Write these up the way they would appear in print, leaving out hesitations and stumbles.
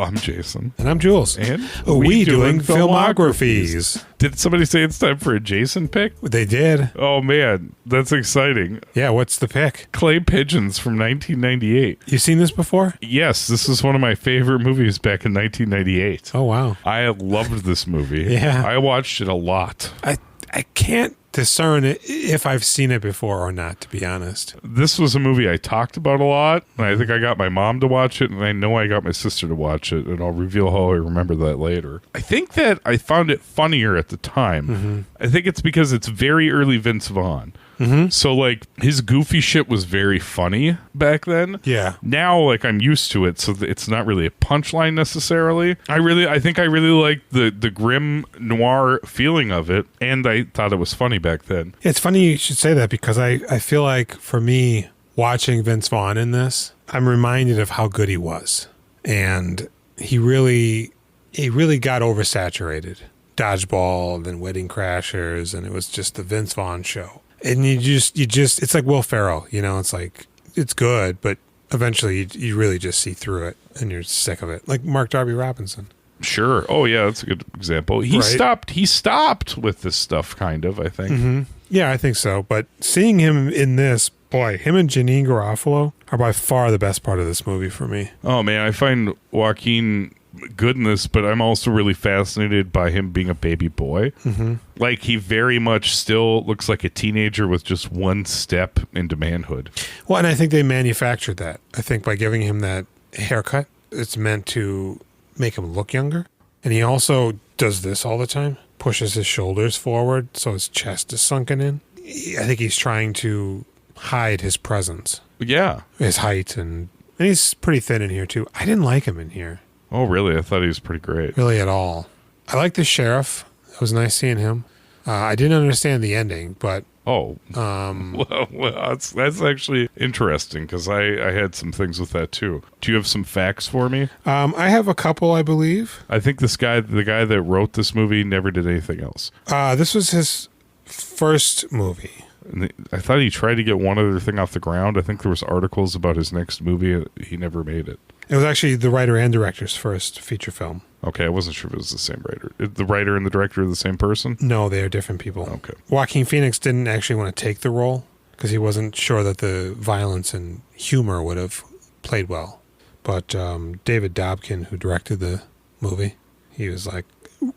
I'm Jason. And I'm Jules. And we doing filmographies. Did somebody say it's time for a Jason pick? They did. Oh, man. That's exciting. Yeah, what's the pick? Clay Pigeons from 1998. You seen this before? Yes, this is one of my favorite movies back in 1998. Oh, wow. I loved this movie. Yeah. I watched it a lot. I can't discern if I've seen it before or not, to be honest. This was a movie I talked about a lot, and I think I got my mom to watch it, and I know I got my sister to watch it, and I'll reveal how I remember that later. I think that I found it funnier at the time. Mm-hmm. I think it's because it's very early Vince Vaughn. Mm-hmm. So, like, his goofy shit was very funny back then. Yeah. Now, like, I'm used to it, so it's not really a punchline necessarily. I think I really liked the grim noir feeling of it, and I thought it was funny back then. It's funny you should say that, because I feel like, for me, watching Vince Vaughn in this, I'm reminded of how good he was. And he really got oversaturated. Dodgeball, then Wedding Crashers, and it was just the Vince Vaughn show. And you just, it's like Will Ferrell, you know, it's like, it's good, but eventually you really just see through it and you're sick of it. Like Mark Darby Robinson. Sure. Oh yeah, that's a good example. He stopped with this stuff, kind of, I think. Mm-hmm. Yeah, I think so. But seeing him in this, boy, him and Janeane Garofalo are by far the best part of this movie for me. Oh man, I find Joaquin good in this, but I'm also really fascinated by him being a baby boy. Mm-hmm. Like, he very much still looks like a teenager with just one step into manhood. Well, and I think they manufactured that. I think by giving him that haircut, it's meant to make him look younger. And he also does this all the time, pushes his shoulders forward so his chest is sunken in. I think he's trying to hide his presence. Yeah. His height, and he's pretty thin in here too. I didn't like him in here. Oh, really? I thought he was pretty great. Really at all. I like the sheriff. It was nice seeing him. I didn't understand the ending, but... Oh. Well, that's actually interesting, because I had some things with that, too. Do you have some facts for me? I have a couple, I believe. I think the guy that wrote this movie never did anything else. This was his first movie. And I thought he tried to get one other thing off the ground. I think there was articles about his next movie. He never made it. It was actually the writer and director's first feature film. Okay, I wasn't sure if it was the same writer. The writer and the director are the same person? No, they are different people. Okay. Joaquin Phoenix didn't actually want to take the role because he wasn't sure that the violence and humor would have played well. But David Dobkin, who directed the movie, he was like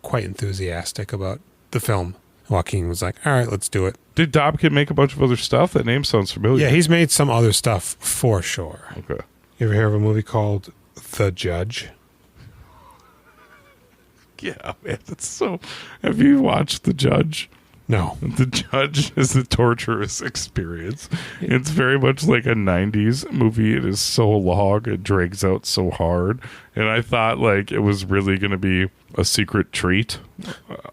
quite enthusiastic about the film. Joaquin was like, all right, let's do it. Did Dobkin make a bunch of other stuff? That name sounds familiar. Yeah, he's made some other stuff for sure. Okay. You ever hear of a movie called The Judge? Yeah, man, it's so... Have you watched The Judge? No. The Judge is a torturous experience. It's very much like a 90s movie. It is so long. It drags out so hard. And I thought, like, it was really going to be a secret treat.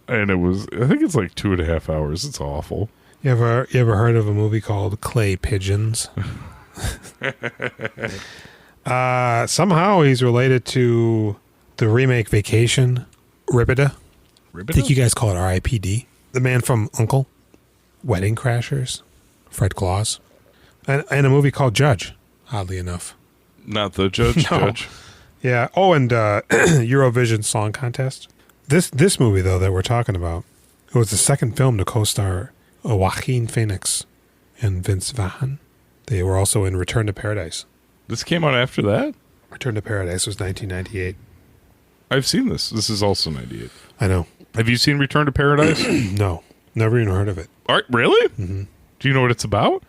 And it was... I think it's like 2.5 hours. It's awful. You ever heard of a movie called Clay Pigeons? Somehow he's related to the remake Vacation, Ripida. I think you guys call it R.I.P.D. The man from Uncle, Wedding Crashers, Fred Claus, and a movie called Judge, oddly enough. Not The Judge, No. Judge. Yeah. Oh, and Eurovision Song Contest. This movie, though, that we're talking about, it was the second film to co-star Joaquin Phoenix and Vince Vaughn. They were also in Return to Paradise. This came out after that? Return to Paradise was 1998. I've seen this. This is also 98. I know. Have you seen Return to Paradise? No. Never even heard of it. Really? Mm-hmm. Do you know what it's about?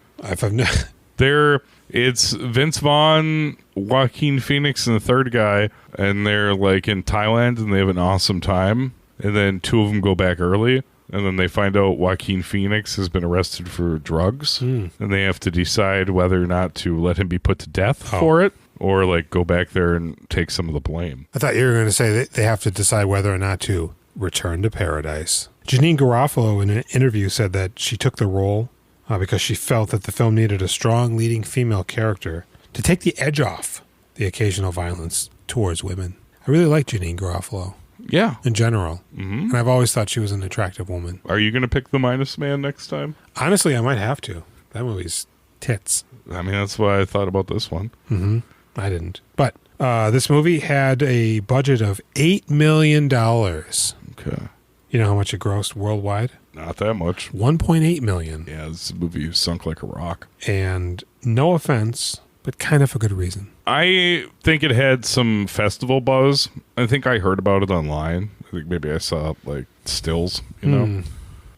It's Vince Vaughn, Joaquin Phoenix, and the third guy, and they're like in Thailand, and they have an awesome time. And then two of them go back early, and then they find out Joaquin Phoenix has been arrested for drugs, and they have to decide whether or not to let him be put to death for it, or like go back there and take some of the blame. I thought you were going to say that they have to decide whether or not to return to paradise. Janeane Garofalo in an interview said that she took the role because she felt that the film needed a strong leading female character to take the edge off the occasional violence towards women. I really like Janeane Garofalo. Yeah. In general. Mm-hmm. And I've always thought she was an attractive woman. Are you going to pick The Minus Man next time? Honestly, I might have to. That movie's tits. I mean, that's why I thought about this one. Mm-hmm. I didn't. But This movie had a budget of $8 million. Okay. You know how much it grossed worldwide? Not that much. $1.8 million. Yeah, this movie sunk like a rock. And no offense, but kind of for good reason. I think it had some festival buzz. I think I heard about it online. I think maybe I saw like stills, you know.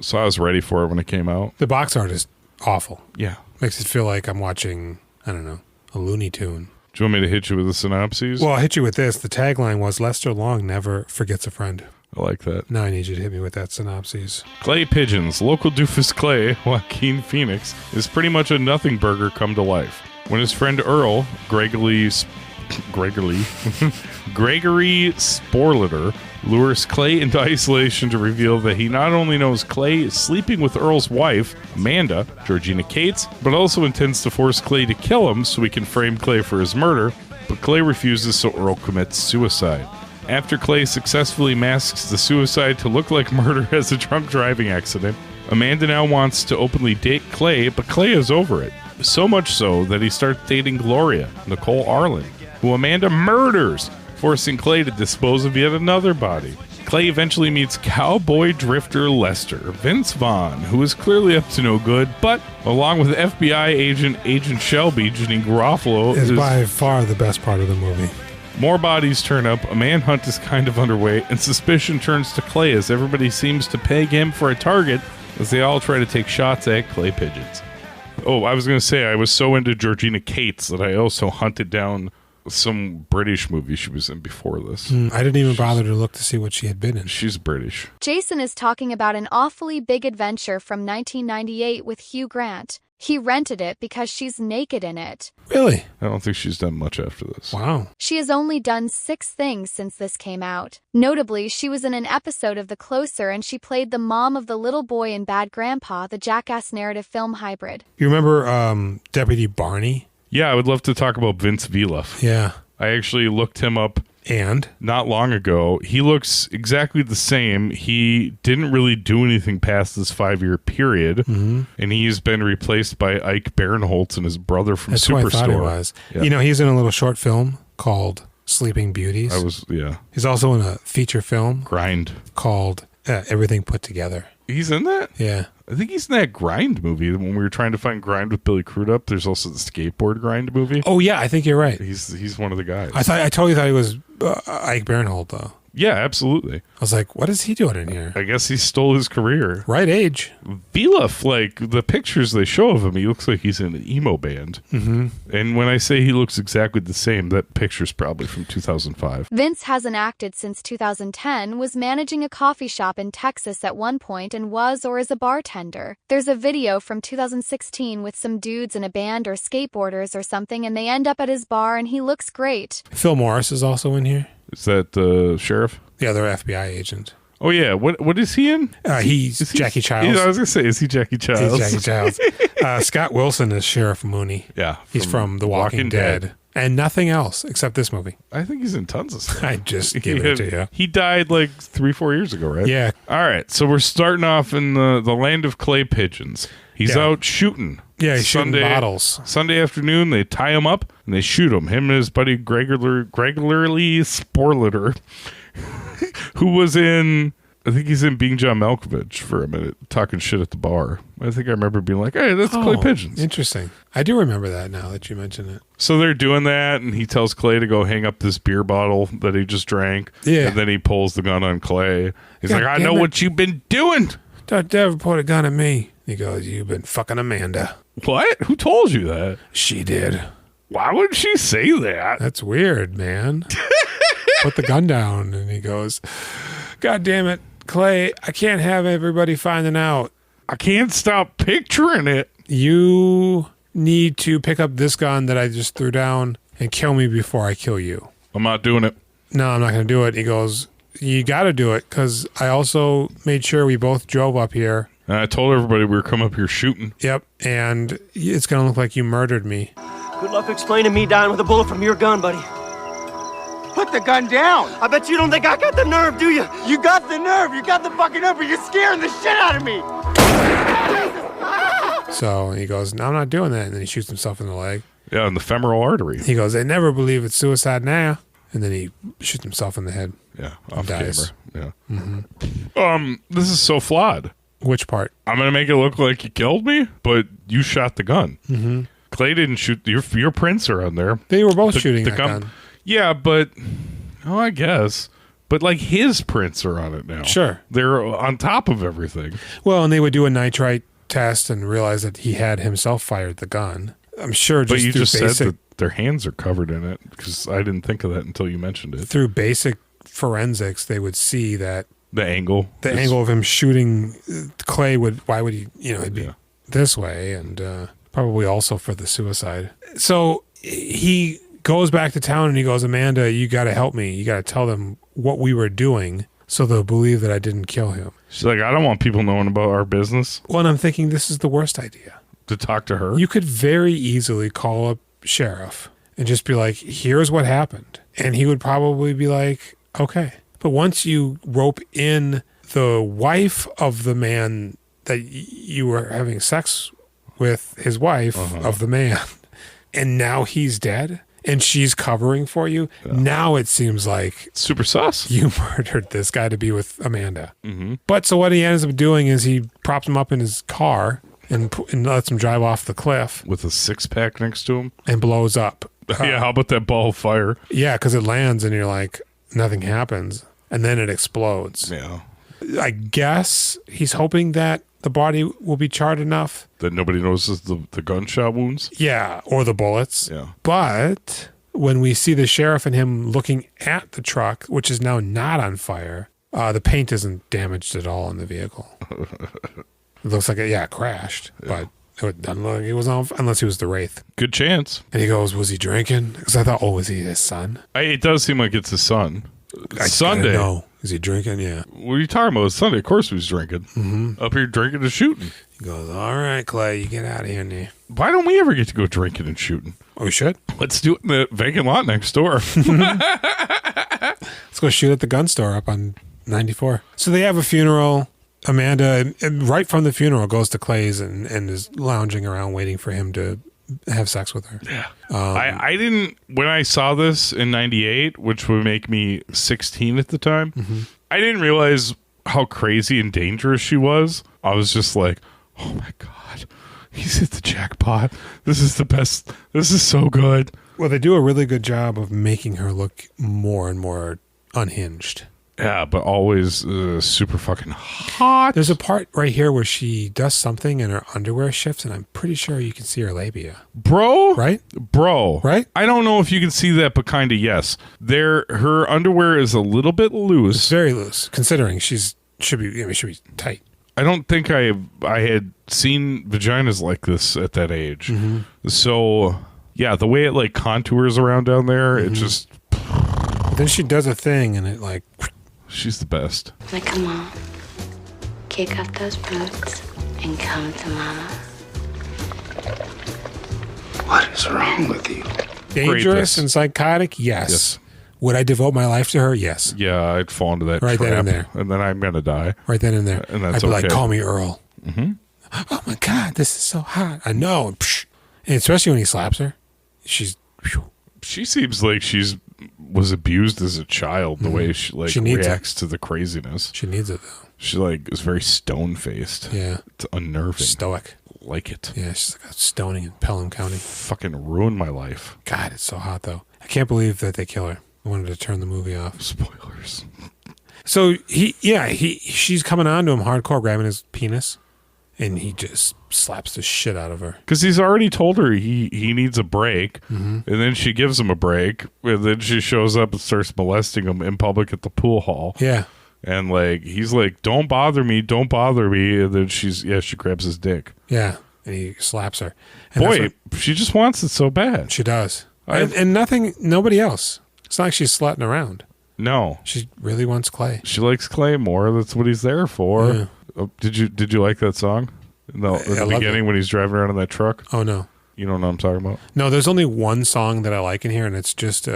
So I was ready for it when it came out. The box art is awful. Yeah. Makes it feel like I'm watching, I don't know, a Looney Tune. Do you want me to hit you with the synopses? Well, I'll hit you with this. The tagline was, Lester Long never forgets a friend. I like that. Now I need you to hit me with that synopsis. Clay Pigeons. Local doofus Clay, Joaquin Phoenix, is pretty much a nothing burger come to life. When his friend Earl, Gregory Sporliter, lures Clay into isolation to reveal that he not only knows Clay is sleeping with Earl's wife, Amanda, Georgina Cates, but also intends to force Clay to kill him so he can frame Clay for his murder, but Clay refuses, so Earl commits suicide. After Clay successfully masks the suicide to look like murder as a drunk driving accident, Amanda now wants to openly date Clay, but Clay is over it. So much so that he starts dating Gloria, Nicole Arlen, who Amanda murders, forcing Clay to dispose of yet another body. Clay eventually meets cowboy drifter Lester, Vince Vaughn, who is clearly up to no good, but along with FBI agent Shelby, Janeane Garofalo, is by far the best part of the movie. More bodies turn up, a manhunt is kind of underway, and suspicion turns to Clay as everybody seems to peg him for a target as they all try to take shots at Clay Pigeons. Oh, I was going to say, I was so into Georgina Cates that I also hunted down some British movie she was in before this. I didn't even bother to look to see what she had been in. She's British. Jason is talking about an awfully big adventure from 1998 with Hugh Grant. He rented it because she's naked in it. Really? I don't think she's done much after this. Wow. She has only done 6 things since this came out. Notably, she was in an episode of The Closer and she played the mom of the little boy in Bad Grandpa, the Jackass narrative film hybrid. You remember Deputy Barney? Yeah, I would love to talk about Vince Vaughn. Yeah. I actually looked him up And? not long ago. He looks exactly the same. He didn't really do anything past this 5-year period, and he's been replaced by Ike Barinholtz and his brother from That's Superstore. who I thought he was. Yeah. You know, he's in a little short film called Sleeping Beauties. Yeah. He's also in a feature film Grind. called Everything Put Together. He's in that? Yeah. I think he's in that Grind movie. When we were trying to find Grind with Billy Crudup, there's also the skateboard Grind movie. Oh, yeah, I think you're right. He's one of the guys. I totally thought he was Ike Barinholtz, though. Yeah, absolutely. I was like, what is he doing in here? I guess he stole his career. Right age. Vilaf, like the pictures they show of him, he looks like he's in an emo band. Mm-hmm. And when I say he looks exactly the same, that picture's probably from 2005. Vince hasn't acted since 2010, was managing a coffee shop in Texas at one point, and was or is a bartender. There's a video from 2016 with some dudes in a band or skateboarders or something, and they end up at his bar, and he looks great. Phil Morris is also in here. Is that the sheriff? The other FBI agent. Oh, yeah. What is he in? He's Jackie Childs. I was going to say, is he Jackie Childs? He's Jackie Childs. Scott Wilson is Sheriff Mooney. Yeah. He's from The Walking Dead. And nothing else except this movie. I think he's in tons of stuff. I just gave it to you. He died like 3-4 years ago, right? Yeah. All right. So we're starting off in the land of Clay Pigeons. He's out shooting. Yeah, he's shooting bottles. Sunday afternoon, they tie him up and they shoot him. Him and his buddy Gregory Sporliter, who was in, I think he's in Being John Malkovich for a minute, talking shit at the bar. I think I remember being like, hey, that's Clay Pigeons. Interesting. I do remember that now that you mention it. So they're doing that, and he tells Clay to go hang up this beer bottle that he just drank. Yeah. And then he pulls the gun on Clay. He's God like, I damn know it. what you've been doing. Don't ever put a gun at me. He goes, you've been fucking Amanda. What? Who told you that? She did. Why would she say that? That's weird, man. Put the gun down. And he goes, God damn it, Clay, I can't have everybody finding out. I can't stop picturing it. You need to pick up this gun that I just threw down and kill me before I kill you. I'm not doing it. No, I'm not going to do it. He goes, you got to do it because I also made sure we both drove up here. And I told everybody we were coming up here shooting. Yep, and it's going to look like you murdered me. Good luck explaining me dying with a bullet from your gun, buddy. Put the gun down! I bet you don't think I got the nerve, do you? You got the nerve! You got the fucking nerve, but you're scaring the shit out of me! So he goes, no, I'm not doing that. And then he shoots himself in the leg. Yeah, in the femoral artery. He goes, they never believe it's suicide now. And then he shoots himself in the head. Yeah, off dies. camera. Yeah. This is so flawed. Which part? I'm gonna make it look like you killed me, but you shot the gun. Mm-hmm. Clay didn't shoot. Your prints are on there. They were both shooting that gun. Yeah, but I guess. But like his prints are on it now. Sure, they're on top of everything. Well, and they would do a nitrite test and realize that he had himself fired the gun. I'm sure. But you just said that their hands are covered in it, because I didn't think of that until you mentioned it. Through basic forensics, they would see that the angle of him shooting Clay why would he, it'd be this way, and probably also for the suicide. So he goes back to town and he goes, Amanda, you got to help me. You got to tell them what we were doing so they'll believe that I didn't kill him. She's like, I don't want people knowing about our business. Well, and I'm thinking this is the worst idea. To talk to her? You could very easily call up sheriff and just be like, here's what happened. And he would probably be like, okay. But once you rope in the wife of the man that you were having sex with, his wife of the man, and now he's dead and she's covering for you, now it seems like super sus. You murdered this guy to be with Amanda. Mm-hmm. But so what he ends up doing is he props him up in his car and lets him drive off the cliff. With a 6-pack next to him? And blows up. Yeah, how about that ball of fire? Yeah, because it lands and you're like, nothing happens. And then it explodes. Yeah. I guess he's hoping that the body will be charred enough. That nobody notices the gunshot wounds? Yeah, or the bullets. Yeah. But when we see the sheriff and him looking at the truck, which is now not on fire, the paint isn't damaged at all in the vehicle. It looks like it crashed, but it doesn't look like he was on, unless he was the Wraith. Good chance. And he goes, was he drinking? Because I thought, was he his son? It does seem like it's his son. Sunday. No. Is he drinking? Yeah. What are you talking about? It's Sunday. Of course he was drinking. Mm-hmm. Up here drinking and shooting. He goes, all right, Clay, you get out of here now. Why don't we ever get to go drinking and shooting? Oh, we should? Let's do it in the vacant lot next door. Let's go shoot at the gun store up on 94. So they have a funeral. Amanda, right from the funeral, goes to Clay's and is lounging around waiting for him to have sex with her. Yeah. I didn't, when I saw this in 98, which would make me 16 at the time, I didn't realize how crazy and dangerous she was. I was just like, oh my God, he's hit the jackpot. This is the best. This is so good. Well, they do a really good job of making her look more and more unhinged. Yeah, but always super fucking hot. There's a part right here where she does something and her underwear shifts, and I'm pretty sure you can see her labia. Bro? Right? Bro. Right? I don't know if you can see that, but kind of yes. Her underwear is a little bit loose. It's very loose, considering should be tight. I don't think I had seen vaginas like this at that age. Mm-hmm. So, yeah, the way it like contours around down there, it just... Then she does a thing, and it like... She's the best. Now come on. Kick off those boots and come to mama. What is wrong with you? Dangerous and psychotic? Yes. Would I devote my life to her? Yes. Yeah, I'd fall into that right trap. then and there. And then I'm going to die. Right then and there. And that's I'd be okay. like, call me Earl. Mm-hmm. Oh my God, this is so hot. I know. And especially when he slaps her. She seems like was abused as a child, the way she reacts to the craziness. She needs it, though. She is very stone-faced. Yeah. It's unnerving. Stoic. Like it. Yeah, she's like stoning in Pelham County. Fucking ruined my life. God, it's so hot, though. I can't believe that they kill her. I wanted to turn the movie off. Spoilers. So, she's coming on to him hardcore, grabbing his penis, and he just slaps the shit out of her. Because he's already told her he needs a break, and then she gives him a break, and then she shows up and starts molesting him in public at the pool hall. Yeah. And he's like, don't bother me, and then she grabs his dick. Yeah, and he slaps her. And boy, she just wants it so bad. She does. And nobody else. It's not like she's slutting around. No. She really wants Clay. She likes Clay more. That's what he's there for. Yeah. Oh, did you like that song? No, at the beginning when he's driving around in that truck? Oh, no. You don't know what I'm talking about? No, there's only one song that I like in here, and it's just,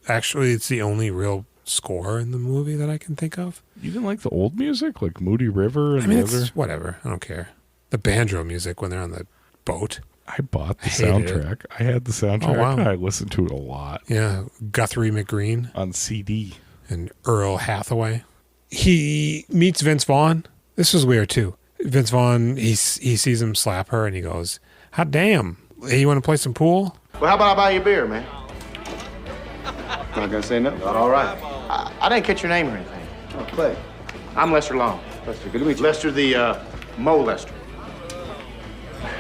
actually, it's the only real score in the movie that I can think of. You didn't like the old music? Like Moody River and it's whatever. I don't care. The banjo music when they're on the boat. I bought the hated soundtrack. I had the soundtrack. Oh, wow. I listened to it a lot Yeah, Guthrie McGreen on CD. and Earl Hathaway. He meets Vince Vaughn. This was weird too. Vince Vaughn, he sees him slap her and he goes, hot damn, hey, you want to play some pool? Well, how about I buy you a beer, man? Not gonna say no. All right. I didn't catch your name or anything. Oh, Clay. I'm Lester Long. Lester, good to meet you. Lester the molester.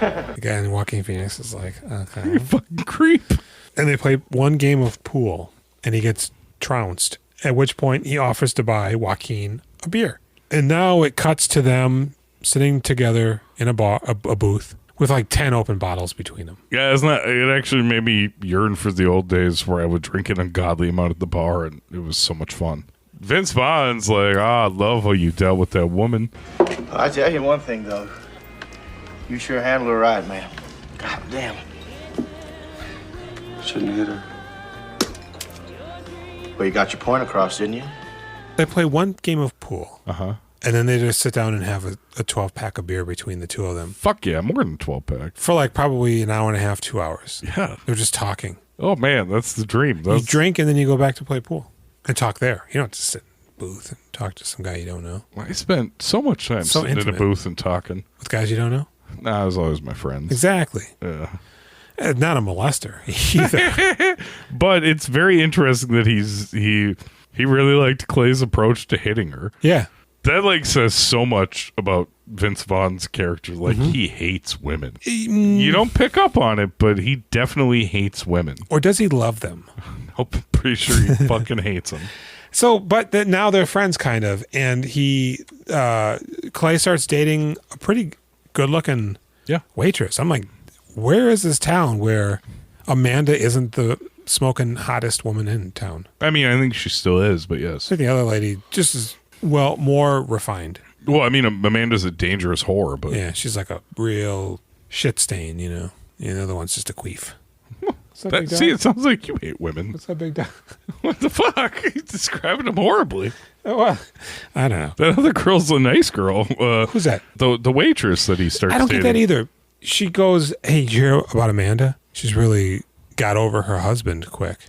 The guy in Joaquin Phoenix is like, okay. You fucking creep. And they play one game of pool and he gets trounced, at which point he offers to buy Joaquin a beer. And now it cuts to them sitting together in a bar, a booth, with like 10 open bottles between them. Yeah, it actually made me yearn for the old days where I would drink an ungodly amount at the bar, and it was so much fun. Vince Vaughn's like, I love how you dealt with that woman. I tell you one thing, though. You sure handled her right, man. God damn. Shouldn't hit her. Well, you got your point across, didn't you? They play one game of pool. Uh-huh. And then they just sit down and have a 12-pack of beer between the two of them. Fuck yeah, more than 12-pack. For like probably an hour and a half, 2 hours. Yeah. They're just talking. Oh, man, that's the dream. You drink and then you go back to play pool and talk there. You don't have to sit in a booth and talk to some guy you don't know. I spent so much time So sitting intimate. in a booth and talking. With guys you don't know? Nah, it was always my friends. Exactly. Yeah. Not a molester either. But it's very interesting that he really liked Clay's approach to hitting her. Yeah. That like says so much about Vince Vaughn's character. Like he hates women. You don't pick up on it, but he definitely hates women. Or does he love them? Nope, pretty sure he fucking hates them. So, but now they're friends kind of. And Clay starts dating a pretty good looking waitress. I'm like, where is this town where Amanda isn't the smoking hottest woman in town? I mean, I think she still is, but yes. I think the other lady just is, well, more refined. Well, I mean, Amanda's a dangerous whore, but Yeah, she's like a real shit stain, you know. The other one's just a queef. see, it sounds like you hate women. What's that big dog? What the fuck? He's describing them horribly. Oh, well, I don't know. That other girl's a nice girl. Who's that? The waitress that he starts I don't get dating. that either. She goes, hey, did you hear about Amanda? She's really got over her husband quick.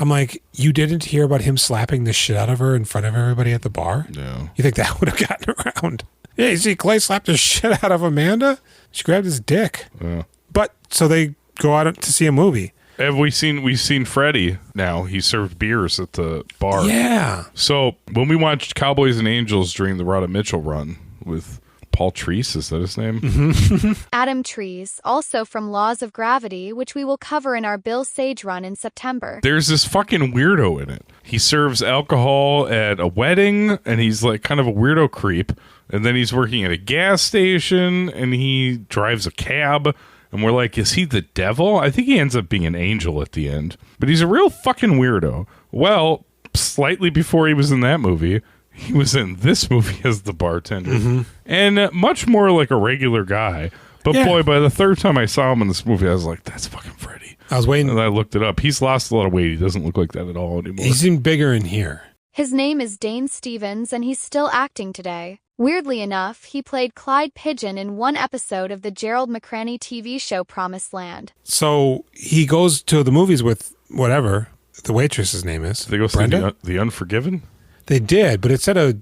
I'm like, you didn't hear about him slapping the shit out of her in front of everybody at the bar? No. You think that would have gotten around? Yeah, you see Clay slapped the shit out of Amanda? She grabbed his dick. Yeah. But, so they go out to see a movie. We've seen Freddie now. He served beers at the bar. Yeah. So when we watched Cowboys and Angels during the Rhoda Mitchell run with Paul Treese, is that his name? Adam Trees, also from Laws of Gravity, which we will cover in our Bill Sage run in September. There's this fucking weirdo in it. He serves alcohol at a wedding, and he's like kind of a weirdo creep. And then he's working at a gas station, and he drives a cab. And we're like, is he the devil? I think he ends up being an angel at the end. But he's a real fucking weirdo. Well, slightly before he was in that movie, he was in this movie as the bartender. And much more like a regular guy. But boy, by the third time I saw him in this movie, I was like, that's fucking Freddie. I was waiting. And I looked it up. He's lost a lot of weight. He doesn't look like that at all anymore. He's even bigger in here. His name is Dane Stevens, and he's still acting today. Weirdly enough, he played Clyde Pigeon in one episode of the Gerald McCraney TV show Promised Land. So he goes to the movies with whatever the waitress's name is. They go see Brenda? the Unforgiven? They did, but it said a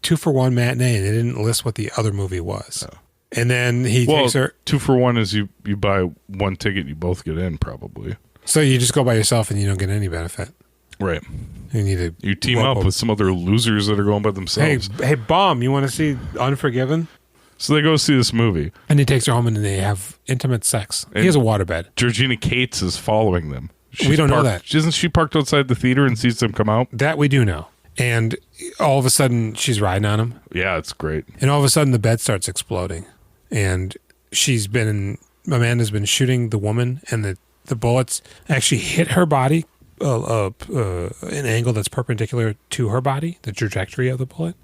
2-for-1 matinee, and they didn't list what the other movie was. Oh. And then he takes her. 2-for-1 is you buy one ticket, you both get in, probably. So you just go by yourself and you don't get any benefit. Right. You team up with some other losers that are going by themselves. Hey, Bomb, you want to see Unforgiven? So they go see this movie. And he takes her home and they have intimate sex. He has a waterbed. Georgina Cates is following them. We don't know that. Isn't she parked outside the theater and sees them come out? That we do know. And all of a sudden, she's riding on him. Yeah, it's great. And all of a sudden, the bed starts exploding. And Amanda's been shooting the woman, and the bullets actually hit her body, an angle that's perpendicular to her body, the trajectory of the bullet,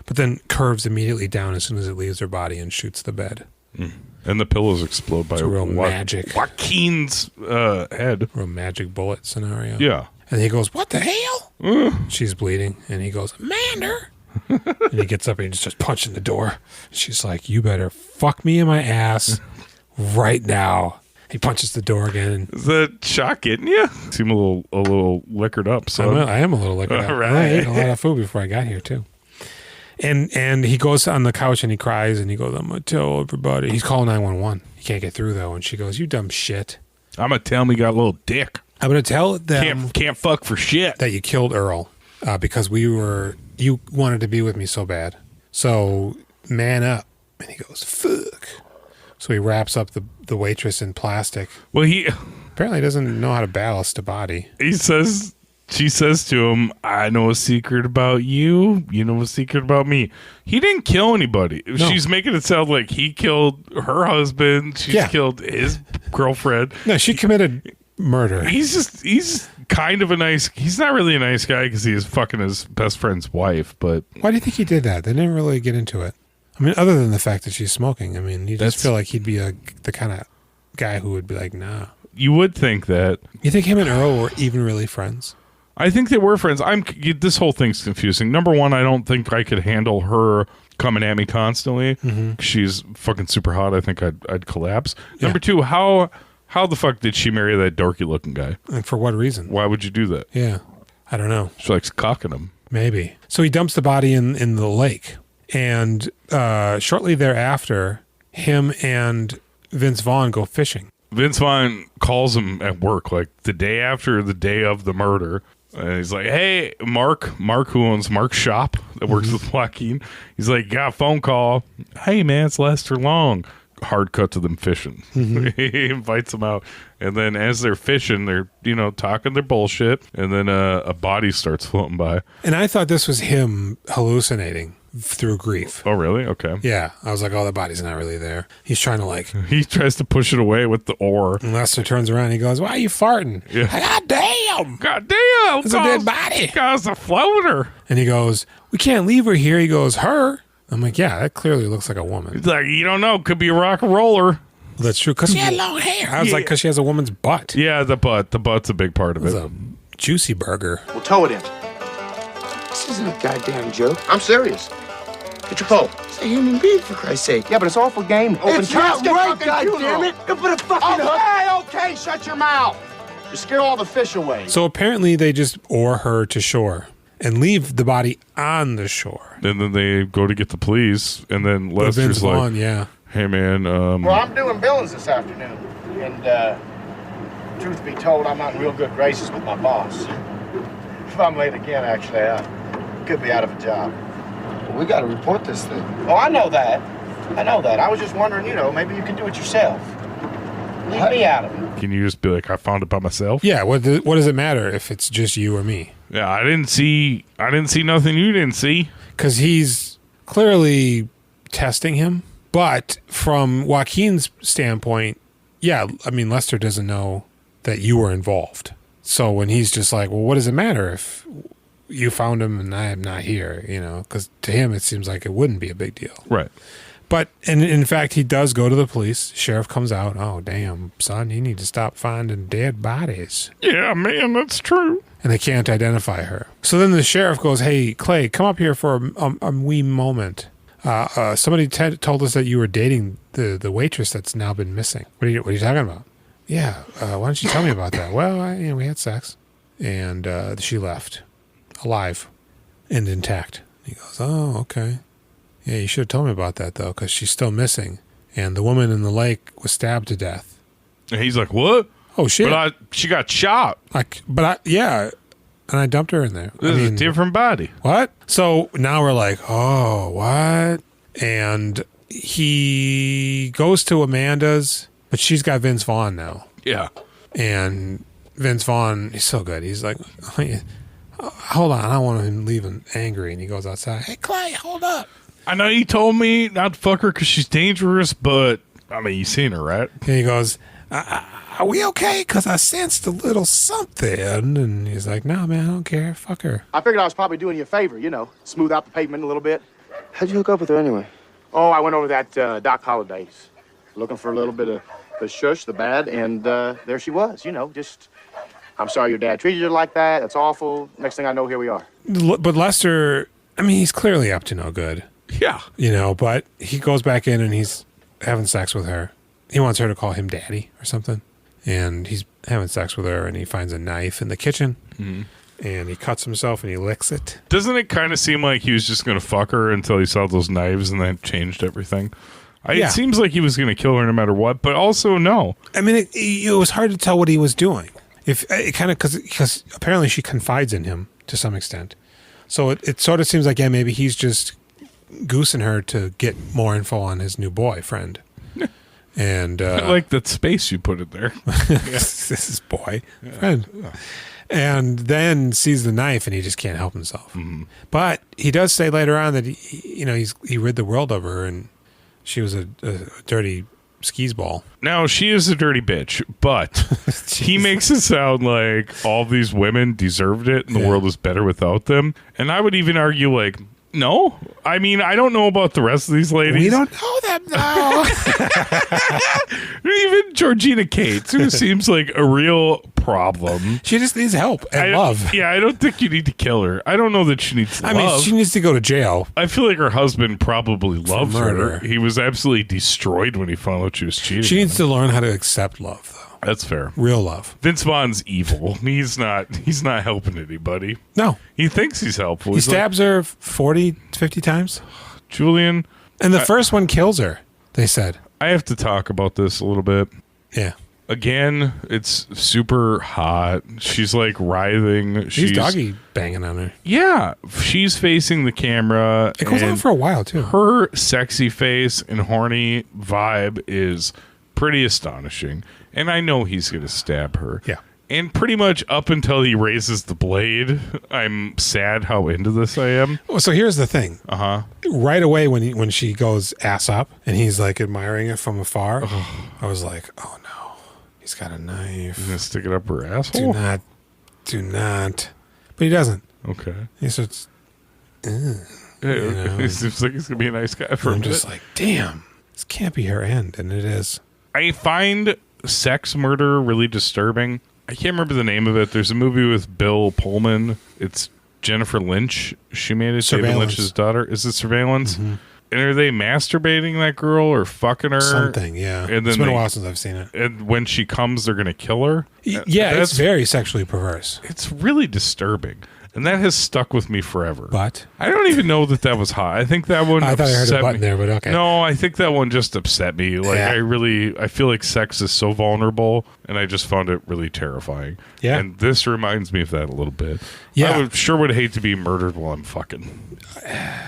but then curves immediately down as soon as it leaves her body and shoots the bed. And the pillows explode by real magic. Joaquin's head. Real magic bullet scenario. Yeah. And he goes, what the hell? She's bleeding. And he goes, Amanda. And he gets up and he just starts punching the door. She's like, you better fuck me in my ass right now. He punches the door again. Is that shot getting you? Seem a little liquored up. So I am a little liquored up. Right. I ate a lot of food before I got here too. And he goes on the couch and he cries and he goes, I'm going to tell everybody. He's calling 911. He can't get through though. And she goes, you dumb shit. I'm going to tell him he got a little dick. I'm going to tell them Can't fuck for shit. that you killed Earl because you wanted to be with me so bad. So man up. And he goes, fuck. So he wraps up the waitress in plastic. Well, he Apparently doesn't know how to ballast a body. She says to him, I know a secret about you. You know a secret about me. He didn't kill anybody. No. She's making it sound like he killed her husband. She's killed his girlfriend. No, she committed murder. He's kind of a nice. He's not really a nice guy because he is fucking his best friend's wife. But Why do you think he did that? They didn't really get into it. I mean, other than the fact that she's smoking. I mean, you just feel like he'd be the kind of guy who would be like, nah. you would think that. You think him and Earl were even really friends? I think they were friends. This whole thing's confusing. Number one, I don't think I could handle her coming at me constantly. Mm-hmm. She's fucking super hot. I think I'd collapse. Yeah. Number two, how the fuck did she marry that dorky looking guy? And for what reason? Why would you do that? Yeah, I don't know. She likes cocking him. Maybe. So he dumps the body in the lake, and shortly thereafter, him and Vince Vaughn go fishing. Vince Vaughn calls him at work, like the day after the day of the murder. And he's like, hey, Mark, who owns Mark's shop that works with Joaquin. He's like, got a phone call. Hey, man, it's Lester Long. Hard cut to them fishing. He invites them out. And then as they're fishing, they're, talking their bullshit. And then a body starts floating by. And I thought this was him hallucinating through grief. Oh, really? Okay. Yeah. I was like, oh, the body's not really there. He's trying to He tries to push it away with the oar. And Lester turns around and he goes, why are you farting? Yeah. God damn. God damn. It's a dead body. Guy's a floater. And he goes, we can't leave her here. He goes, her? I'm like, yeah, that clearly looks like a woman. He's like, you don't know. Could be a rock and roller. Well, that's true. Because she had long hair. I was like, because she has a woman's butt. Yeah, the butt. The butt's a big part of It's it. a juicy burger. We'll tow it in. This isn't a goddamn joke. I'm serious. Get your pole. It's a human being, for Christ's sake. Yeah, but it's awful game. Open It's not casket right, fucking funeral. goddammit. You put a fucking hook. Okay, shut your mouth. You scare all the fish away. So apparently they just oar her to shore and leave the body on the shore. And then they go to get the police, and then But Vince Lester's Vaughn, like, yeah. hey, man. Well, I'm doing billings this afternoon. And, truth be told, I'm not in real good graces with my boss. If I'm late again, actually, I could be out of a job. We gotta report this thing. Oh, I know that. I was just wondering, maybe you can do it yourself. Leave me out of it. Can you just be like, I found it by myself? Yeah, what does it matter if it's just you or me? Yeah, I didn't see nothing you didn't see. Because he's clearly testing him. But from Joaquin's standpoint, yeah, I mean, Lester doesn't know that you were involved. So when he's just like, well, what does it matter if you found him and I am not here, because to him it seems like it wouldn't be a big deal. Right. But, and in fact, he does go to the police. Sheriff comes out. Oh, damn, son, you need to stop finding dead bodies. Yeah, man, that's true. And they can't identify her. So then the sheriff goes, hey, Clay, come up here for a wee moment. Somebody told us that you were dating the waitress that's now been missing. What are you talking about? Yeah, why don't you tell me about that? Well, we had sex, and she left. Alive and intact. He goes, oh, okay. Yeah, you should have told me about that, though, because she's still missing. And the woman in the lake was stabbed to death. And he's like, what? Oh, shit. But she got shot. Yeah. And I dumped her in there. This is a different body. What? So now we're like, oh, what? And he goes to Amanda's, but she's got Vince Vaughn now. Yeah. And Vince Vaughn, he's so good. He's like, hold on, I don't want him leaving angry. And he goes outside. Hey, Clay, hold up. I know you told me not to fuck her because she's dangerous, but, I mean, you seen her, right? And he goes, are we okay? Because I sensed a little something. And he's like, no, man, I don't care. Fuck her. I figured I was probably doing you a favor, smooth out the pavement a little bit. How'd you hook up with her anyway? Oh, I went over that Doc Holiday's, looking for a little bit of the shush, the bad, and there she was, just, I'm sorry your dad treated you like that. That's awful. Next thing I know, here we are. But Lester I mean, he's clearly up to no good. Yeah. You know, but he goes back in and he's having sex with her. He wants her to call him daddy or something. And he's having sex with her and he finds a knife in the kitchen. Mm-hmm. And he cuts himself and he licks it. Doesn't it kind of seem like he was just going to fuck her until he saw those knives and then changed everything? It seems like he was going to kill her no matter what, but also no. I mean, it was hard to tell what he was doing. If it kind of because apparently she confides in him to some extent. So it sort of seems like, maybe he's just goosing her to get more info on his new boyfriend. And I like that space you put it there. This is friend. Yeah. And then sees the knife and he just can't help himself. Mm-hmm. But he does say later on that he rid the world of her and she was a dirty skis ball. Now, she is a dirty bitch, but he makes it sound like all these women deserved it and the world was better without them. And I would even argue, like, no. I mean, I don't know about the rest of these ladies. We don't know them, though. Even Georgina Cates, who seems like a real problem. She just needs help and love. Yeah, I don't think you need to kill her. I don't know that she needs love. I mean, she needs to go to jail. I feel like her husband probably loves her. He was absolutely destroyed when he found out she was cheating. She needs to learn how to accept love, though. That's fair. Real love. Vince Vaughn's evil. He's not helping anybody. No. He thinks he's helpful. He stabs her 40, 50 times. Julian. And the first one kills her, they said. I have to talk about this a little bit. Yeah. Again, it's super hot. She's like writhing. She's doggy banging on her. Yeah. She's facing the camera. It goes on for a while, too. Her sexy face and horny vibe is pretty astonishing. And I know he's going to stab her. Yeah. And pretty much up until he raises the blade, I'm sad how into this I am. Well, so here's the thing. Uh-huh. Right away when she goes ass up and he's like admiring it from afar, I was like, oh no, he's got a knife. He's going to stick it up her asshole? Do not. But he doesn't. Okay. He starts, He seems like he's going to be a nice guy for a minute. I'm just like, damn, this can't be her end. And it is. I find sex murder really disturbing. I can't remember the name of it. There's a movie with Bill Pullman. It's Jennifer Lynch. She made it. David Lynch's daughter. Is it Surveillance? Mm-hmm. And are they masturbating that girl or fucking her? Something, yeah. And then it's been a while since I've seen it. And when she comes, they're going to kill her? Yeah, it's very sexually perverse. It's really disturbing. And that has stuck with me forever. But? I don't even know that was hot. I think that one I thought I heard a button me. there, but okay. No, I think that one just upset me. Like, I feel like sex is so vulnerable, and I just found it really terrifying. Yeah. And this reminds me of that a little bit. Yeah. I would hate to be murdered while I'm fucking.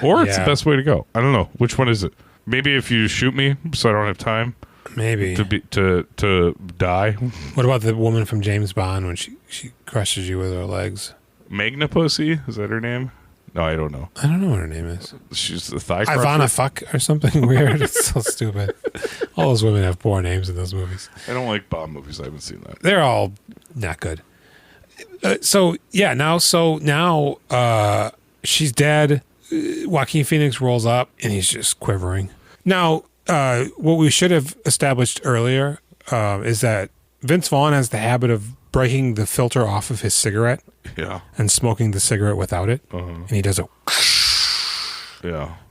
Or it's the best way to go. I don't know. Which one is it? Maybe if you shoot me so I don't have time. Maybe. To die. What about the woman from James Bond when she crushes you with her legs? Magna Pussy? Is that her name? No, I don't know. I don't know what her name is. She's the thigh crusher? Ivana Fuck or something weird. It's so stupid. All those women have poor names in those movies. I don't like Bond movies. I haven't seen that. They're all not good. Now she's dead. Joaquin Phoenix rolls up and he's just quivering. Now, what we should have established earlier is that Vince Vaughn has the habit of breaking the filter off of his cigarette and smoking the cigarette without it. And he does a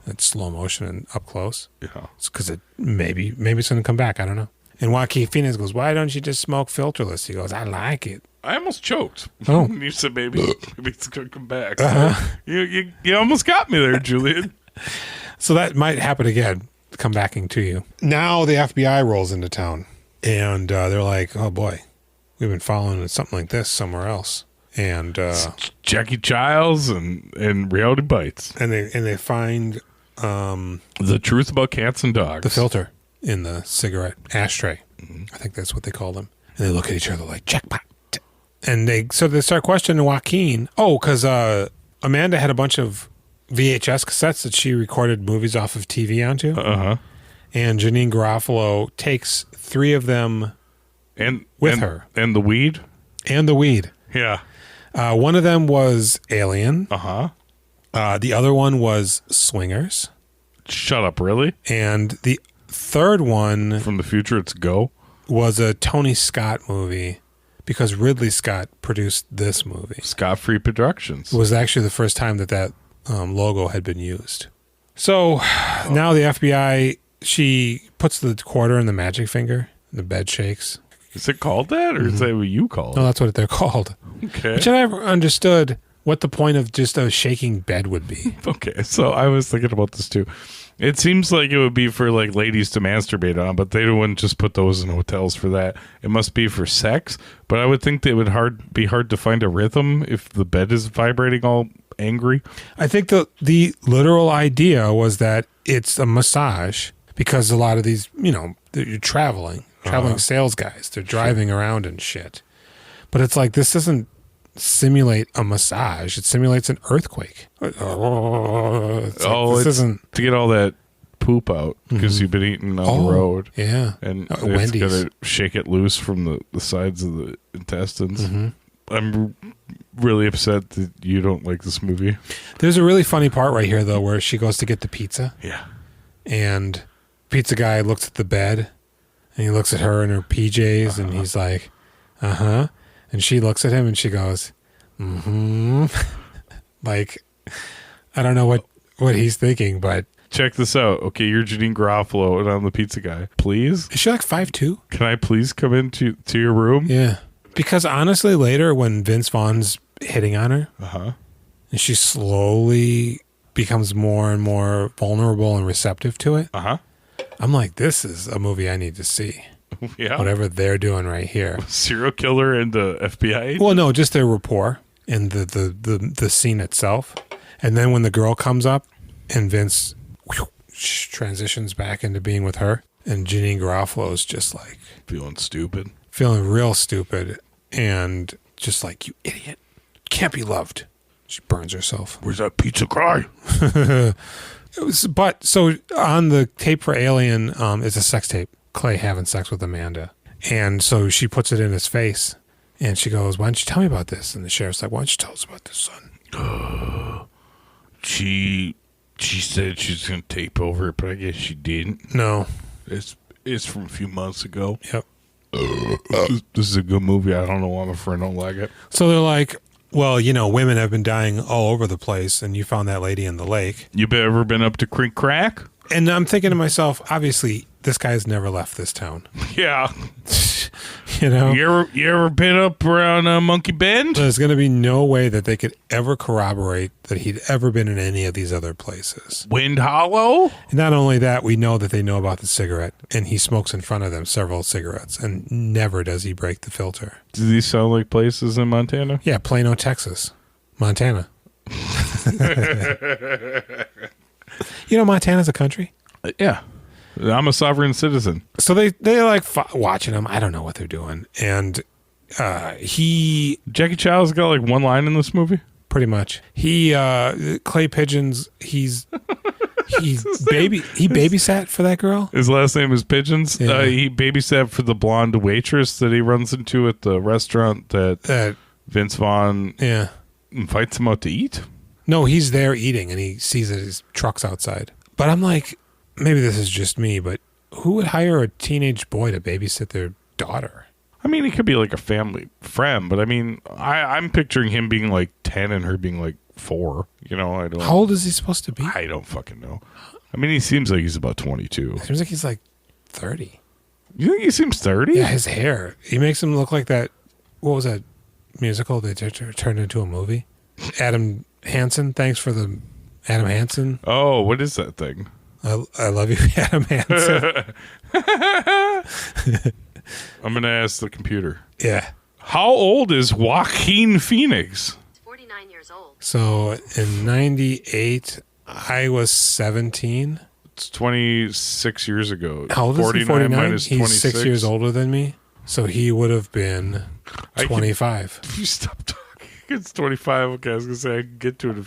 it's slow motion and up close. Yeah. It's because maybe it's going to come back. I don't know. And Joaquin Phoenix goes, why don't you just smoke filterless? He goes, I like it. I almost choked. Oh. You said maybe it's going to come back. You almost got me there, Julian. So that might happen again, come backing to you. Now the FBI rolls into town and they're like, oh boy, we've been following something like this somewhere else. And Jackie Childs and Reality Bites. And they find the truth about cats and dogs. The filter in the cigarette ashtray. Mm-hmm. I think that's what they call them. And they look at each other like, jackpot. And they start questioning Joaquin. Oh, because Amanda had a bunch of VHS cassettes that she recorded movies off of TV onto. Uh-huh. And Janeane Garofalo takes 3 of them with her. And the weed? And the weed. Yeah. One of them was Alien. Uh-huh. The other one was Swingers. Shut up, really? And the third one... From the future, it's Go? Was a Tony Scott movie because Ridley Scott produced this movie. Scott Free Productions. It was actually the first time that logo had been used. So now the FBI, she puts the quarter in the magic finger. The bed shakes. Is it called that, or is that what you call it? No, that's what they're called. Okay. Which I never understood what the point of just a shaking bed would be. Okay, so I was thinking about this too. It seems like it would be for like ladies to masturbate on, but they wouldn't just put those in hotels for that. It must be for sex, but I would think that it would be hard to find a rhythm if the bed is vibrating all angry. I think the literal idea was that it's a massage because a lot of these, you're traveling sales guys, they're driving around and shit. But it's like, this doesn't simulate a massage, it simulates an earthquake. This isn't to get all that poop out because you've been eating on the road. Yeah. And it's Wendy's. gonna shake it loose from the sides of the intestines. I'm really upset that you don't like this movie. There's a really funny part right here though where she goes to get the pizza. Yeah. And pizza guy looks at the bed and he looks at her in her PJs and he's like, and she looks at him and she goes, like, I don't know what he's thinking, but check this out. Okay, you're Janeane Garofalo and I'm the pizza guy. Please? Is she like 5'2"? Can I please come into your room? Yeah. Because honestly, later when Vince Vaughn's hitting on her, and she slowly becomes more and more vulnerable and receptive to it, I'm like, this is a movie I need to see. Yeah. Whatever they're doing right here. Serial killer and the FBI? Well, no, just their rapport and the scene itself. And then when the girl comes up and Vince transitions back into being with her, and Janeane Garofalo is just like feeling real stupid and just like, you idiot, can't be loved. She burns herself. Where's that pizza guy? But so on the tape for Alien, it's a sex tape. Clay having sex with Amanda. And so she puts it in his face and she goes, why don't you tell me about this? And the sheriff's like, why don't you tell us about this, son? She said she's going to tape over it, but I guess she didn't. No. It's from a few months ago. Yep. This is a good movie. I don't know why my friend don't like it. So they're like, well, women have been dying all over the place and you found that lady in the lake. You ever been up to Creek Crack? And I'm thinking to myself, obviously, this guy's never left this town. Yeah. You ever been up around Monkey Bend? There's going to be no way that they could ever corroborate that he'd ever been in any of these other places. Wind Hollow? And not only that, we know that they know about the cigarette, and he smokes in front of them several cigarettes, and never does he break the filter. Do these sound like places in Montana? Yeah, Plano, Texas. Montana. Montana's a country. Yeah. I'm a sovereign citizen. So they like watching him. I don't know what they're doing. And Jackie Chow's got like one line in this movie? Pretty much. Clay Pigeons, he babysat for that girl. His last name is Pigeons. Yeah. He babysat for the blonde waitress that he runs into at the restaurant that Vince Vaughn invites him out to eat. No, he's there eating and he sees that his truck's outside. But I'm like, maybe this is just me, but who would hire a teenage boy to babysit their daughter? I mean, he could be like a family friend, but I mean, I'm picturing him being like 10 and her being like 4. How old is he supposed to be? I don't fucking know. I mean, he seems like he's about 22. It seems like he's like 30. You think he seems 30? Yeah, his hair. He makes him look like that. What was that musical they turned into a movie? Adam Hansen. Thanks for the Adam Hansen. Oh, what is that thing? I love you, Adam Hansen. I'm going to ask the computer. Yeah. How old is Joaquin Phoenix? 49 years old. So in 98, I was 17. It's 26 years ago. How old is he? 49? Minus He's 26. 6 years older than me. So he would have been 25. If you stop talking, it's 25. Okay, I was going to say I can get to it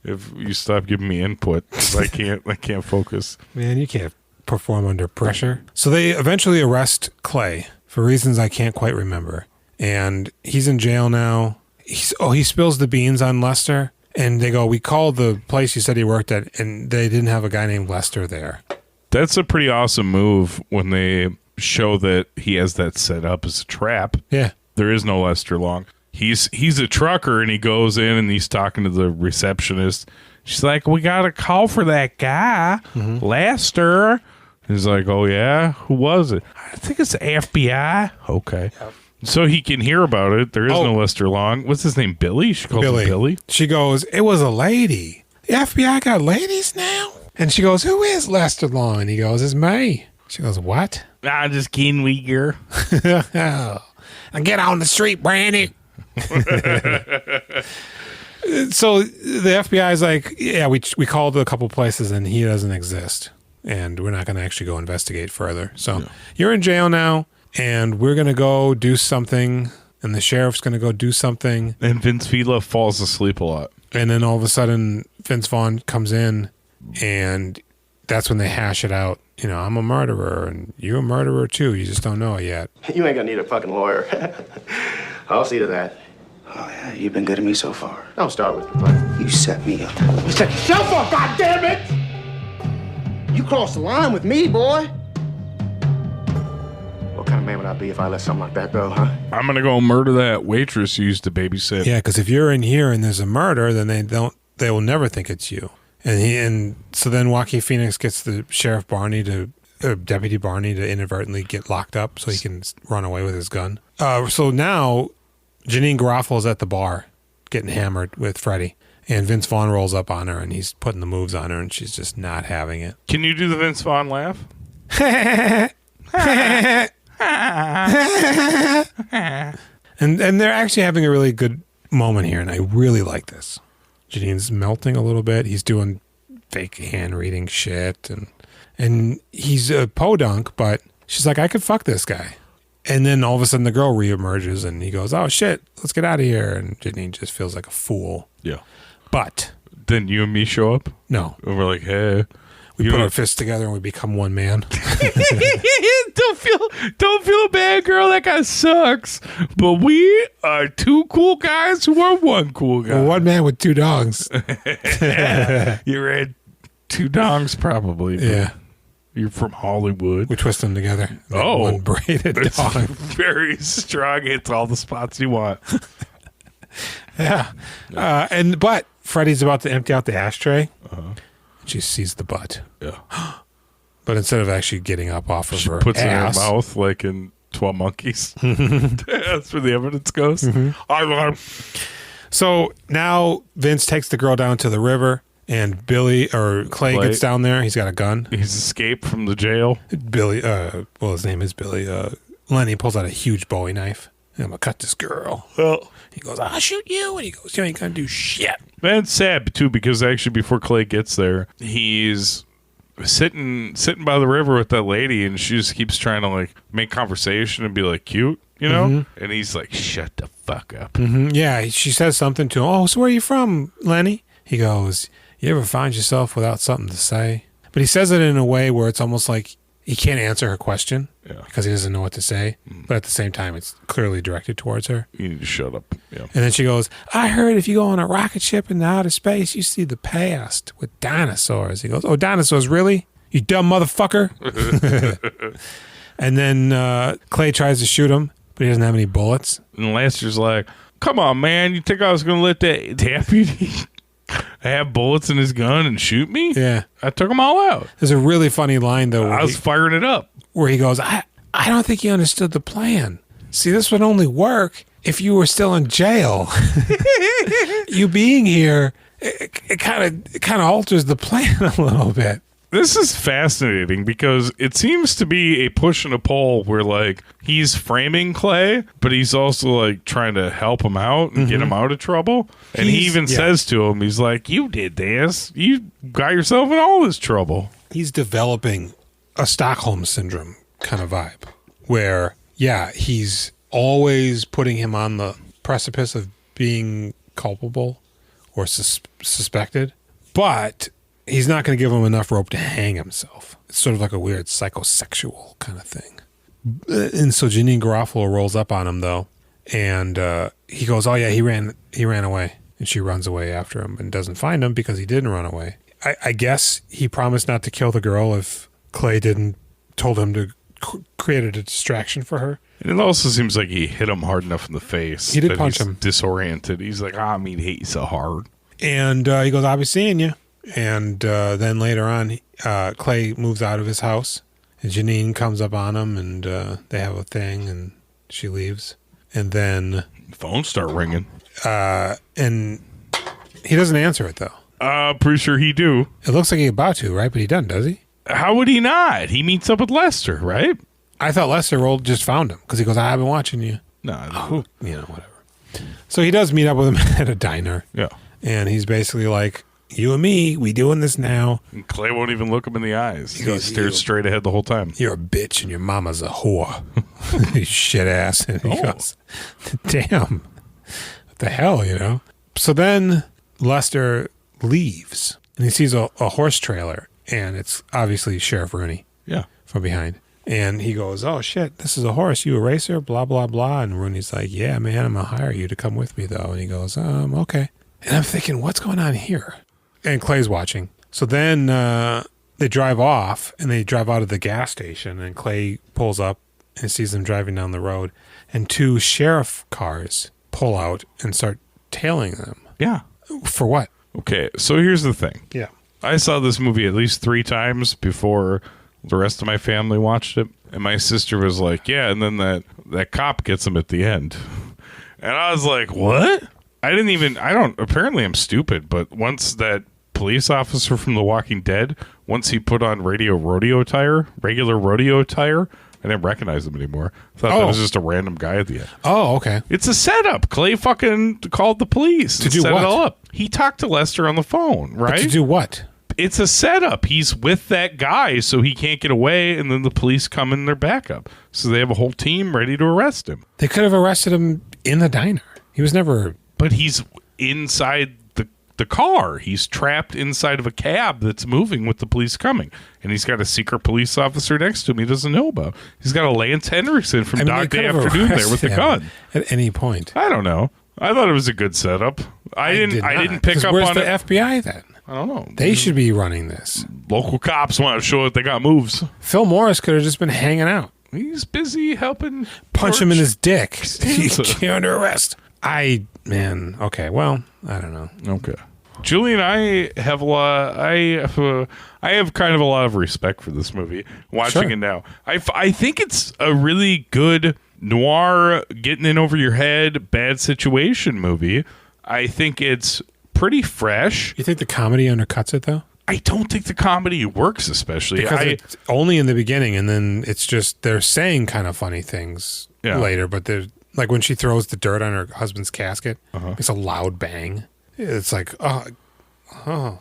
if you stop giving me input. 'Cause I can't focus. Man, you can't perform under pressure. So they eventually arrest Clay for reasons I can't quite remember. And he's in jail now. He spills the beans on Lester. And they go, we called the place you said he worked at, and they didn't have a guy named Lester there. That's a pretty awesome move when they show that he has that set up as a trap. Yeah. There is no Lester Long. He's a trucker, and he goes in and he's talking to the receptionist. She's like, we got a call for that guy, Lester. He's like, oh, yeah? Who was it? I think it's the FBI. Okay. Yep. So he can hear about it. There is no Lester Long. What's his name? Billy? She calls him Billy. She goes, it was a lady. The FBI got ladies now? And she goes, who is Lester Long? And he goes, it's me. She goes, what? I'm just kidding, Uyghur. And get on the street, Brandy. So the FBI is like, yeah, we called a couple places and he doesn't exist. And we're not going to actually go investigate further. So you're in jail now, and we're going to go do something, and the sheriff's going to go do something. And Vince Vaughn falls asleep a lot. And then all of a sudden, Vince Vaughn comes in, and that's when they hash it out. You know, I'm a murderer, and you're a murderer too. You just don't know it yet. You ain't gonna need a fucking lawyer. I'll see to that. Oh, yeah, you've been good to me so far. Don't start with me, buddy. You set me up. You set yourself up, goddammit! You crossed the line with me, boy. What kind of man would I be if I let something like that go, huh? I'm going to go murder that waitress you used to babysit. Yeah, because if you're in here and there's a murder, then they will never think it's you. And so then Joaquin Phoenix gets the Sheriff Barney Deputy Barney to inadvertently get locked up so he can run away with his gun. So now Janeane Garofalo is at the bar getting hammered with Freddie. And Vince Vaughn rolls up on her, and he's putting the moves on her, and she's just not having it. Can you do the Vince Vaughn laugh? and they're actually having a really good moment here, and I really like this. Janine's melting a little bit. He's doing fake hand-reading shit, and he's a podunk, but she's like, I could fuck this guy. And then all of a sudden, the girl reemerges, and he goes, oh, shit, let's get out of here. And Janeane just feels like a fool. Yeah. But then you and me show up? No. And we're like, hey. We put our fists together and we become one man. Don't feel bad, girl. That guy sucks. But we are two cool guys who are one cool guy. Well, one man with two dogs. You're at two dongs, probably. Yeah. You're from Hollywood. We twist them together. One braided dog. Very strong. Hits all the spots you want. Yeah. But Freddie's about to empty out the ashtray. She sees the butt. Yeah. But instead of actually getting up off of her puts ass, it in her mouth like in 12 Monkeys. That's where the evidence goes. Mm-hmm. So now Vince takes the girl down to the river, and Clay gets down there. He's got a gun. He's escaped from the jail. Billy, his name is Billy. Lenny pulls out a huge Bowie knife. I'm going to cut this girl. Well, he goes, I'll shoot you. And he goes, you ain't going to do shit. And it's sad, too, because actually before Clay gets there, he's sitting by the river with that lady, and she just keeps trying to, like, make conversation and be, like, cute, you know? Mm-hmm. And he's like, shut the fuck up. Mm-hmm. Yeah, she says something to him. Oh, so where are you from, Lenny? He goes, you ever find yourself without something to say? But he says it in a way where it's almost like he can't answer her question because he doesn't know what to say. But at the same time, it's clearly directed towards her. You need to shut up. Yeah. And then she goes, I heard if you go on a rocket ship into outer space, you see the past with dinosaurs. He goes, oh, dinosaurs, really? You dumb motherfucker. And then Clay tries to shoot him, but he doesn't have any bullets. And Lester's like, come on, man. You think I was going to let that deputy have bullets in his gun and shoot me? Yeah. I took them all out. There's a really funny line, though. I was firing it up. Where he goes, I don't think you understood the plan. See, this would only work if you were still in jail. You being here, it kind of alters the plan a little bit. This is fascinating because it seems to be a push and a pull where, like, he's framing Clay, but he's also, like, trying to help him out and get him out of trouble. And he even says to him, he's like, you did this. You got yourself in all this trouble. He's developing a Stockholm Syndrome kind of vibe where, he's always putting him on the precipice of being culpable or suspected, but he's not going to give him enough rope to hang himself. It's sort of like a weird psychosexual kind of thing. And so Janeane Garofalo rolls up on him, though, and he goes, oh, yeah, he ran away. And she runs away after him and doesn't find him because he didn't run away. I guess he promised not to kill the girl if Clay told him to create a distraction for her. And it also seems like he hit him hard enough in the face. He did punch him. Disoriented. He's like, I hate you so hard. And he goes, I'll be seeing you. And then later on, Clay moves out of his house. And Janeane comes up on him, and they have a thing, and she leaves. And then... Phones start ringing. And he doesn't answer it, though. Pretty sure he do. It looks like he's about to, right? But he doesn't, does he? How would he not? He meets up with Lester, right? I thought Lester just found him because he goes, I've been watching you. No, Whatever. So he does meet up with him at a diner. Yeah. And he's basically like, you and me, we doing this now. And Clay won't even look him in the eyes. He goes, stares straight ahead the whole time. You're a bitch and your mama's a whore. You shit ass. And he goes, damn. What the hell, So then Lester leaves and he sees a horse trailer, and it's obviously Sheriff Rooney. Yeah. From behind. And he goes, oh, shit, this is a horse. You a racer? Blah, blah, blah. And Rooney's like, yeah, man, I'm going to hire you to come with me, though. And he goes, okay. And I'm thinking, what's going on here? And Clay's watching. So then they drive off, and they drive out of the gas station, and Clay pulls up and sees them driving down the road. And 2 sheriff cars pull out and start tailing them. Yeah. For what? Okay, so here's the thing. Yeah. I saw this movie at least 3 times before the rest of my family watched it, and my sister was like, yeah, and then that cop gets him at the end. And I was like, what? Apparently I'm stupid, but once that police officer from The Walking Dead, once he put on regular rodeo attire, I didn't recognize him anymore. I thought that was just a random guy at the end. Oh, okay. It's a setup. Clay fucking called the police to do set what? it all up. He talked to Lester on the phone, right? But to do what? It's a setup. He's with that guy, so he can't get away, and then the police come in their backup. So they have a whole team ready to arrest him. They could have arrested him in the diner. He was never... But he's inside the car. He's trapped inside of a cab that's moving with the police coming. And he's got a secret police officer next to him he doesn't know about. He's got a Lance Henriksen from Dog Day Afternoon there with the gun. At any point. I don't know. I thought it was a good setup. I didn't pick up where's on the it. FBI then? I don't know. They should be running this. Local cops want to show that they got moves. Phil Morris could have just been hanging out. He's busy helping punch him in his dick. He's under arrest. Okay, well, I don't know. Okay. Julie and I have I have kind of a lot of respect for this movie. Watching it now, I think it's a really good noir, getting in over your head, bad situation movie. I think it's pretty fresh. You think the comedy undercuts it though? I don't think the comedy works, especially because it's only in the beginning, and then it's just they're saying kind of funny things later. But they're like when she throws the dirt on her husband's casket, it's a loud bang. It's like, I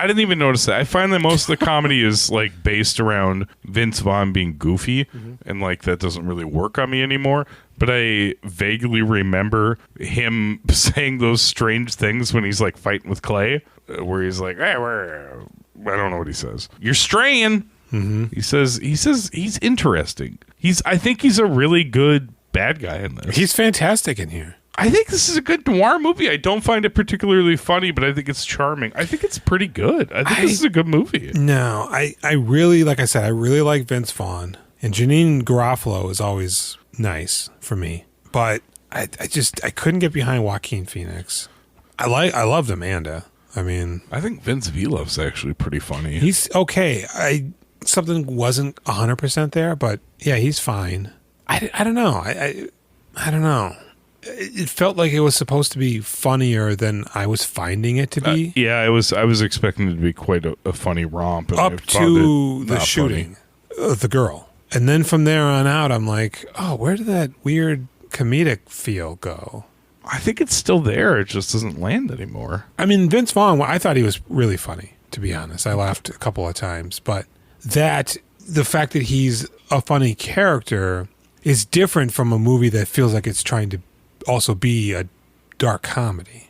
didn't even notice that. I find that most of the comedy is like based around Vince Vaughn being goofy, and like that doesn't really work on me anymore. But I vaguely remember him saying those strange things when he's like fighting with Clay, where he's like, "Hey, I don't know what he says. You're straying." He says he's interesting. I think he's a really good bad guy in this. He's fantastic in here. I think this is a good noir movie. I don't find it particularly funny, but I think it's charming. I think it's pretty good. I think this is a good movie. No, I really, like I said, I really like Vince Vaughn. And Janeane Garofalo is always nice for me. But I couldn't get behind Joaquin Phoenix. I loved Amanda. I mean, I think Vince Vilo's actually pretty funny. He's okay. Something wasn't 100% there, but yeah, he's fine. I don't know. I don't know. It felt like it was supposed to be funnier than I was finding it to be. Yeah, I was expecting it to be quite a funny romp. Up to the shooting of the girl. And then from there on out, I'm like, oh, where did that weird comedic feel go? I think it's still there. It just doesn't land anymore. I mean, Vince Vaughn, I thought he was really funny, to be honest. I laughed a couple of times. But the fact that he's a funny character is different from a movie that feels like it's trying to also be a dark comedy,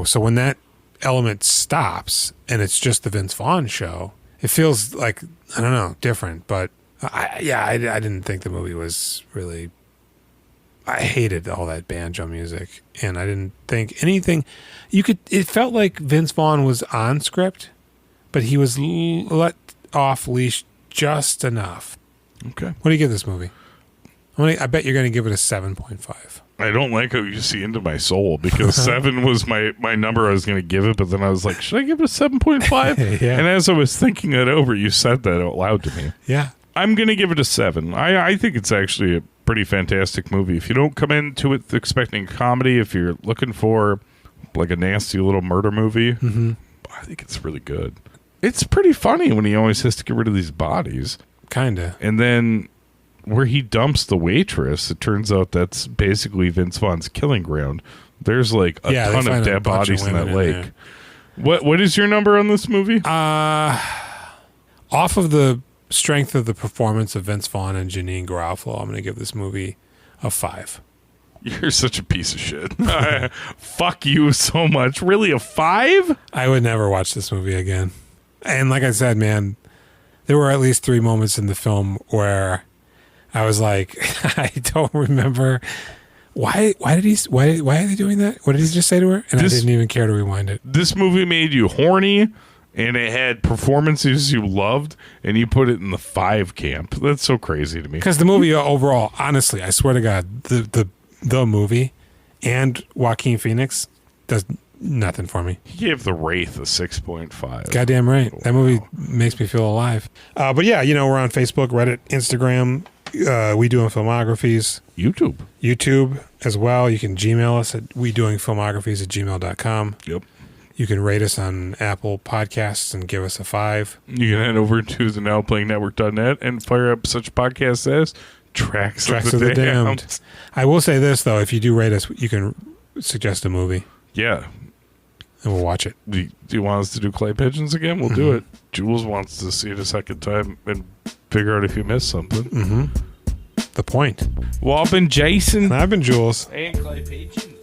So when that element stops and it's just the Vince Vaughn show, it feels like, I don't know, different. But I didn't think the movie was really. I hated all that banjo music, and I didn't think anything. It felt like Vince Vaughn was on script, but he was let off leash just enough. Okay. What do you give this movie? I bet you're going to give it a 7.5. I don't like how you see into my soul, because 7 was my number I was going to give it, but then I was like, should I give it a 7.5? Yeah. And as I was thinking that over, you said that out loud to me. Yeah. I'm going to give it a 7. I think it's actually a pretty fantastic movie. If you don't come into it expecting a comedy, if you're looking for like a nasty little murder movie, I think it's really good. It's pretty funny when he always has to get rid of these bodies. Kinda. And then where he dumps the waitress, it turns out that's basically Vince Vaughn's killing ground. There's like a ton of dead bodies in that lake. What is your number on this movie? Off of the strength of the performance of Vince Vaughn and Janeane Garofalo, I'm going to give this movie a 5. You're such a piece of shit. Fuck you so much. Really, a 5? I would never watch this movie again. And like I said, man, there were at least 3 moments in the film where I was like, I don't remember why are they doing that? What did he just say to her? And I didn't even care to rewind it. This movie made you horny, and it had performances you loved, and you put it in the 5 camp. That's so crazy to me. Because the movie overall, honestly, I swear to God, the movie and Joaquin Phoenix does nothing for me. He gave The Wraith a 6.5. Goddamn right. That movie makes me feel alive. But yeah, we're on Facebook, Reddit, Instagram. We Doing Filmographies. YouTube as well. You can Gmail us at wedoingfilmographies@gmail.com. Yep. You can rate us on Apple Podcasts and give us a 5. You can head over to the nowplayingnetwork.net and fire up such podcasts as Tracks of the Damned. I will say this, though. If you do rate us, you can suggest a movie. Yeah. And we'll watch it. Do you want us to do Clay Pigeons again? We'll do it. Jules wants to see it a second time and figure out if you missed something. The point. Well, I've been Jason. And I've been Jules. And Clay Pigeons.